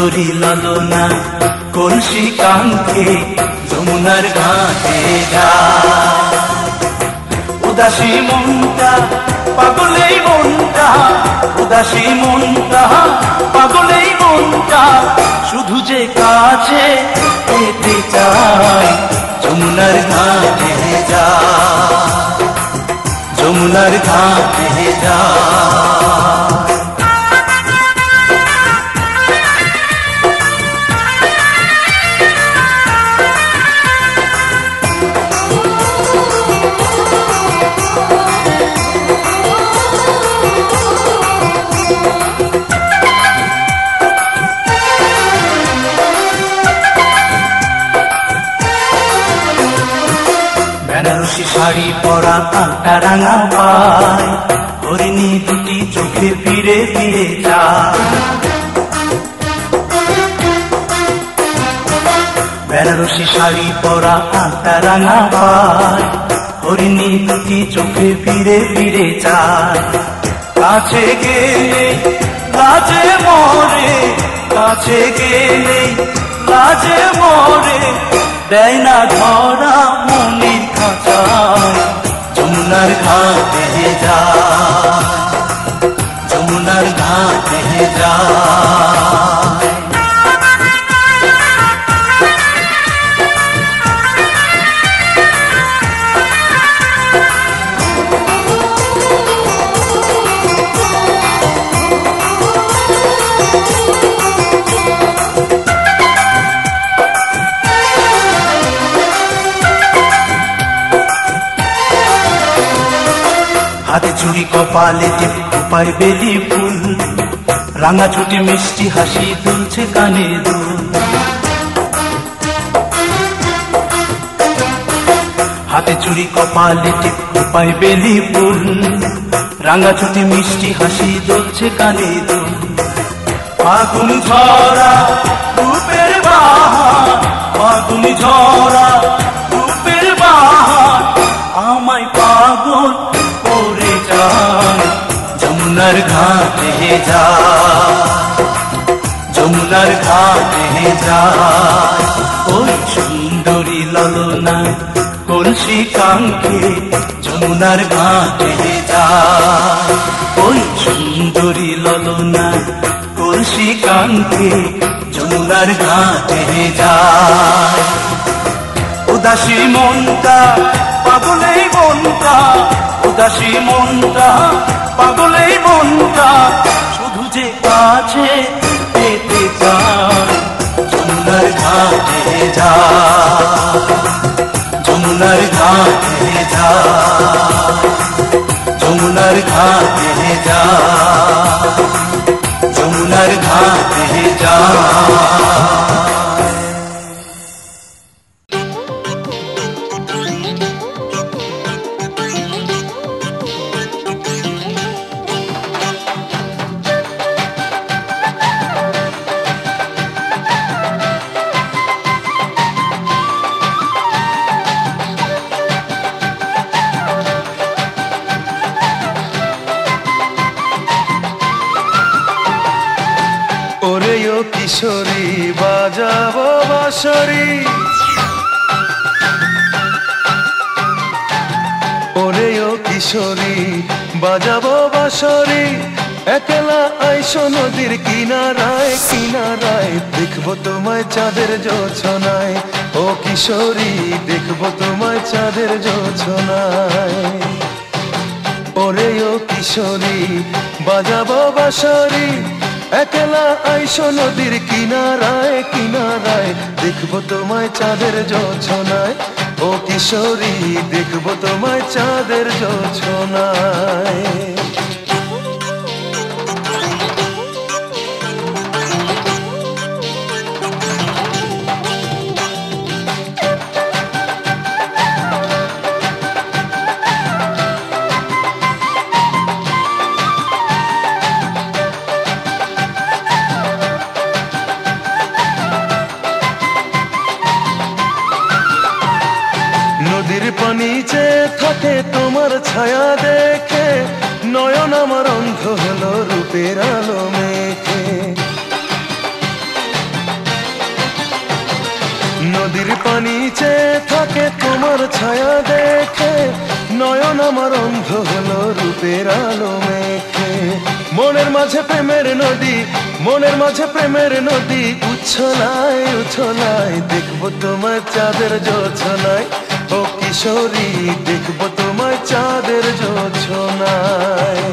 সুন্দরী লালনা কলসি কাঙ্ক্ষে যমুনার ঘাটে যায়। উদাসী মনটা পাগলেই মনটা, উদাসী মনটা পাগলেই মনটা, শুধু যে কাছে পেতে চায় যমুনার ঘাটে যায়, যমুনার ঘাটে যায়। বেনারসি শাড়ি পরা কাঁটা রাঙা পায়, হরিণী দুটি চোখে ফিরে ফিরে যায়। বেনারসি শাড়ি পরা কাঁটা রাঙা পায়, হরিণী দুটি চোখে ফিরে ফিরে যায়। কাছে গেলে লাজে মরে, কাছে গেলে লাজে মরে, দেয় না ধরা মনির খাঁচায় যমুনার ঘাটে যায়, যমুনার ঘাটে যায়। হাতে চুড়ি কপালে টিপ পায় বেলি ফুল, রাঙা ছুটি মিষ্টি হাসি দুলছে কানে দুল। হাতে চুড়ি কপালে টিপ পায় বেলি ফুল, রাঙা ছুটি মিষ্টি হাসি দুলছে কানে দুল। ফাগুন ঝরা রূপের বাহার, ফাগুন ঝরা রূপের বাহার, আমায় পাগল করে যায় যমুনার ঘাটে যায়, যমুনার ঘাটে যায়। ওই সুন্দরী লালনা কলসি কাঙ্ক্ষে যমুনার ঘাটে যায়, ওই সুন্দরী লালনা কলসি কাঙ্ক্ষে যমুনার ঘাটে যায়। উদাসী মনটা পাগলেই মনটা, উদাসী মনটা পাগলেই মনটা, শুধু যে কাছে পেতে চায় যমুনার ঘাটে যায়, যমুনার ঘাটে যায়, যমুনার ঘাটে যায়, যমুনার ঘাটে যায়। কিশোরী বাজাবো বাঁশরি, ওরে ও কিশোরী বাজাবো বাঁশরি, একলা আইসো নদীর কিনারায় কিনারায়, দেখবো তোমায় চাঁদের জোছনায়, ও কিশোরী দেখবো তোমায় চাঁদের জোছনায়। ওরে ও কিশোরী বাজাবো বাঁশরি, একলা আইসো নদীর কিনারায় কিনারায়, দেখবো তোমায় চাঁদের জোছনায়, ও কিশোরী দেখবো তোমায় চাঁদের জোছনায়। নিচে থাকে তোমার ছায়া দেখে, নয়ন আমার অন্ধ হলো রূপের আলো মেখে। নদীর পানি চেয়ে থাকে তোমার ছায়া দেখে, নয়ন আমার অন্ধ হলো রূপের আলো মেখে। মনের মাঝে প্রেমের নদী, মনের মাঝে প্রেমের নদী উচ্ছলায় উচ্ছলায়, দেখবো তোমার চাঁদের জোছনায় ও কিশোরী, দেখবো তোমার চাঁদের জোছনায়।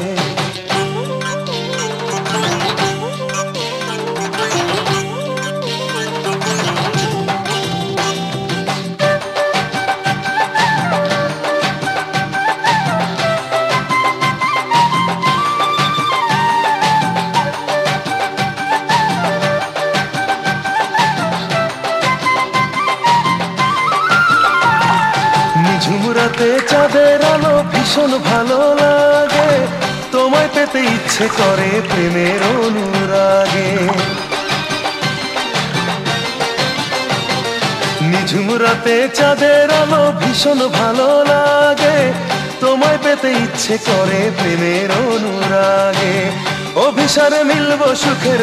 ঝুমরাতে চাঁদের আলো ভীষণ ভালো লাগে, তোমায় পেতে ইচ্ছে করে প্রেমের অনুরাগে। নিঝুমরাতে চাঁদের আলো ভীষণ ভালো লাগে, তোমায় পেতে ইচ্ছে করে প্রেমের অনুরাগে। অভিসারে মিলব সুখের,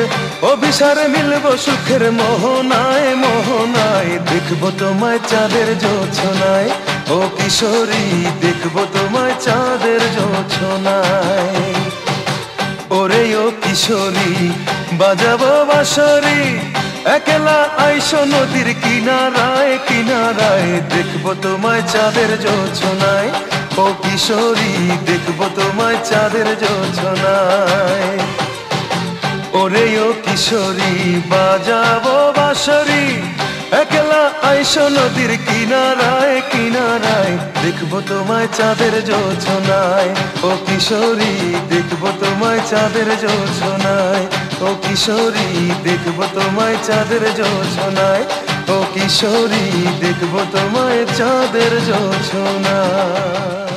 অভিসারে মিলব সুখের মোহনায় মোহনায়, দেখবো তোমায় চাঁদের জোছনায় ও কিশোরী, দেখবো তোমায় চাঁদের জোছনায়। ওরে ও কিশোরী বাজাবো বাঁশরি, একলা আইসো নদীর কিনারায় কিনারায়, দেখবো তোমায় চাঁদের জোছনায় ও কিশোরী, দেখবো তোমায় চাঁদের জোছনায়। ওরে ও কিশোরী বাজাবো বাঁশরি, একলা আইসো নদীর কিনারায় কিনারায়, দেখবো তোমায় চাঁদের জোছনায় ও কিশোরী, দেখবো তোমায় চাঁদের জোছনায় ও কিশোরী, দেখবো তোমায় চাঁদের জোছনায় ও কিশোরী, দেখবো তোমায় চাঁদের জোছনায়।